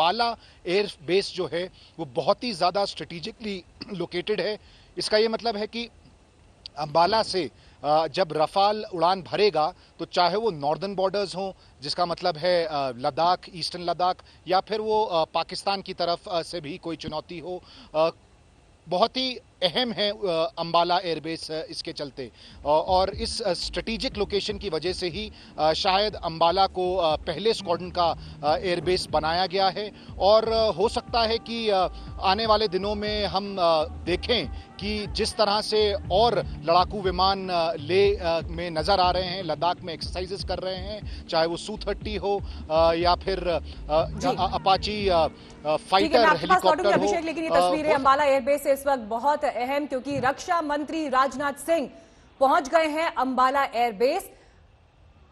Ambala air base जो है वो बहुत ही ज़्यादा स्ट्रेटेजिकली लोकेटेड है। इसका ये मतलब है कि अंबाला से जब रफाल उड़ान भरेगा तो चाहे वो नॉर्दर्न बॉर्डर्स हों, जिसका मतलब है लद्दाख, ईस्टर्न लद्दाख, या फिर वो पाकिस्तान की तरफ से भी कोई चुनौती हो, बहुत ही अहम है अंबाला एयरबेस इसके चलते। और इस स्ट्रेटेजिक लोकेशन की वजह से ही शायद अंबाला को पहले स्क्वाड्रन का एयरबेस बनाया गया है। और हो सकता है कि आने वाले दिनों में हम देखें कि जिस तरह से और लड़ाकू विमान में नजर आ रहे हैं, लद्दाख में एक्सरसाइजेस कर रहे हैं, चाहे वो Su-30 हो या फिर अपाची फाइटर हेलीकॉप्टर हो। लेकिन ये तस्वीरें अंबाला एयरबेस से इस वक्त बहुत अहम, क्योंकि रक्षा मंत्री राजनाथ सिंह पहुंच गए हैं अंबाला एयरबेस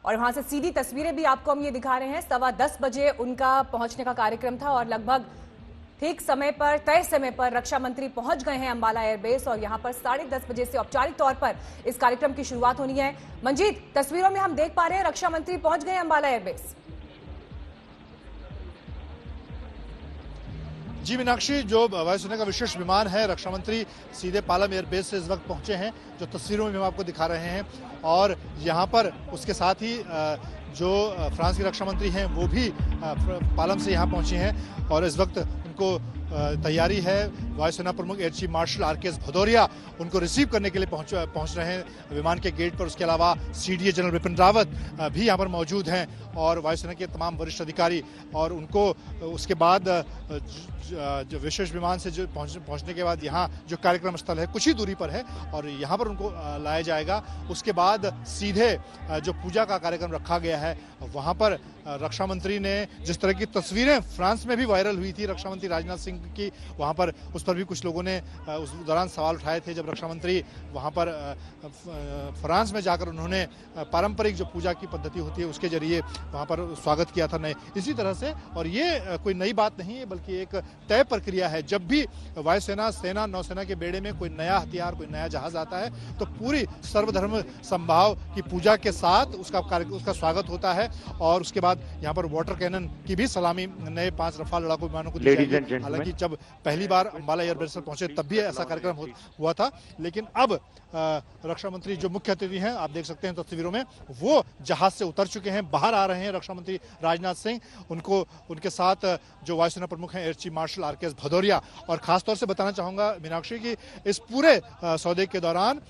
और वहां से सीधी तस्वीरें भी आपको हम ये दिखा रहे हैं। 10:15 बजे उनका पहुंचने का कार्यक्रम था और लगभग ठीक समय पर, तय समय पर रक्षा मंत्री पहुंच गए हैं अंबाला एयरबेस और यहां पर 10:30 बजे से औपचारिक तौर पर इस कार्यक्रम की शुरुआत होनी है। मंजीत, तस्वीरों में हम देख पा रहे हैं रक्षा मंत्री पहुंच गए अंबाला एयरबेस। जी मीनाक्षी, जो वायुसेना का विशेष विमान है, रक्षा मंत्री सीधे पालम एयरबेस से इस वक्त पहुंचे हैं, जो तस्वीरों में हम आपको दिखा रहे हैं। और यहाँ पर उसके साथ ही जो फ्रांस के रक्षा मंत्री हैं वो भी पालम से यहाँ पहुंचे हैं और इस वक्त उनको तैयारी है। वायुसेना प्रमुख एयर चीफ मार्शल आर.के.एस. भदौरिया उनको रिसीव करने के लिए पहुंच रहे हैं विमान के गेट पर। उसके अलावा सीडीए जनरल विपिन रावत भी यहाँ पर मौजूद हैं और वायुसेना के तमाम वरिष्ठ अधिकारी। और उनको उसके बाद जो विशेष विमान से जो पहुंचने के बाद यहाँ जो कार्यक्रम स्थल है कुछ ही दूरी पर है और यहाँ पर उनको लाया जाएगा। उसके बाद सीधे जो पूजा का कार्यक्रम रखा गया है वहाँ पर रक्षा मंत्री ने, जिस तरह की तस्वीरें फ्रांस में भी वायरल हुई थी रक्षा मंत्री राजनाथ सिंह की, वहाँ पर उस पर भी कुछ लोगों ने उस दौरान सवाल उठाए थे। जब रक्षा मंत्री वहाँ पर फ्रांस में जाकर उन्होंने पारंपरिक जो पूजा की पद्धति होती है उसके जरिए वहाँ पर स्वागत किया था नए, इसी तरह से। और ये कोई नई बात नहीं है बल्कि एक तय प्रक्रिया है। जब भी वायुसेना, सेना, नौसेना के बेड़े में कोई नया हथियार, कोई नया जहाज आता है तो पूरी सर्वधर्म समभाव की पूजा के साथ उसका स्वागत होता है। और उसके बाद यहाँ पर वाटर कैनन की भी सलामी नए 5 रफाल लड़ाकू विमानों को दी जाएगी। हालांकि जब पहली बार अंबाला एयरबेस पर पहुंचे तब भी ऐसा कार्यक्रम हुआ था, लेकिन अब रक्षा मंत्री जो मुख्य अतिथि हैं, आप देख सकते हैं तस्वीरों में, वो जहाज से उतर चुके हैं, बाहर आ रहे हैं रक्षा मंत्री राजनाथ सिंह। उनके साथ जो वायुसेना प्रमुख हैं एयर चीफ मार्शल आर.के.एस. भदौरिया। और खासतौर से बताना चाहूंगा मीनाक्षी की इस पूरे सौदे के दौरान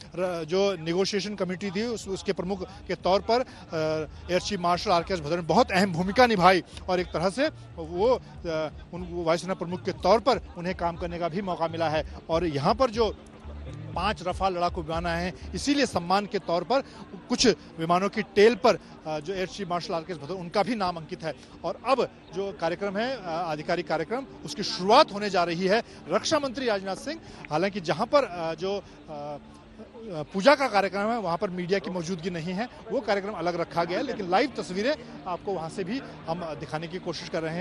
जो निगोशिएशन कमेटी थी उसके प्रमुख के तौर पर एयर चीफ मार्शल आर.के.एस. भदौरिया ने बहुत अहम भूमिका निभाई और एक तरह से वो वायुसेना प्रमुख के तौर पर उन्हें काम करने का भी मौका मिला है। और यहाँ पर जो 5 रफाल लड़ाकू विमान हैं, इसीलिए सम्मान के तौर पर कुछ विमानों की टेल पर जो एयर चीफ मार्शल आर.के.एस. भदौरिया उनका भी नाम अंकित है। और अब जो कार्यक्रम है, आधिकारिक कार्यक्रम, उसकी शुरुआत होने जा रही है। रक्षा मंत्री राजनाथ सिंह, हालांकि जहां पर जो पूजा का कार्यक्रम है वहां पर मीडिया की मौजूदगी नहीं है, वो कार्यक्रम अलग रखा गया है, लेकिन लाइव तस्वीरें आपको वहां से भी हम दिखाने की कोशिश कर रहे हैं।